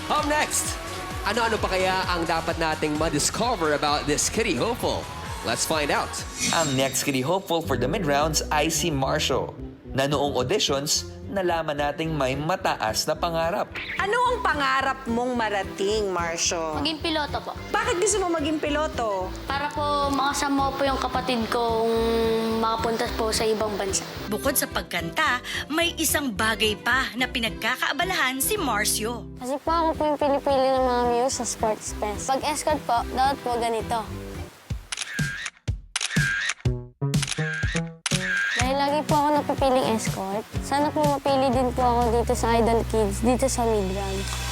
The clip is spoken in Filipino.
Up next, ano-ano pa kaya ang dapat nating ma-discover about this kitty hopeful? Let's find out. Ang next kitty hopeful for the mid-rounds ay si Marcio, na noong auditions, nalaman nating may mataas na pangarap. Ano ang pangarap mong marating, Marcio? Maging piloto po. Bakit gusto mo maging piloto? Para po makasama po yung kapatid kong makapunta po sa ibang bansa. Bukod sa pagkanta, may isang bagay pa na pinagkakaabalahan si Marcio. Kasi po ako po yung pinipili ng mga muse sa sports fest. Pag escort po, dapat po ganito. Dahil lagi po ako napipiling escort, sana po mapili din po ako dito sa Idol Kids, dito sa Mid-Round.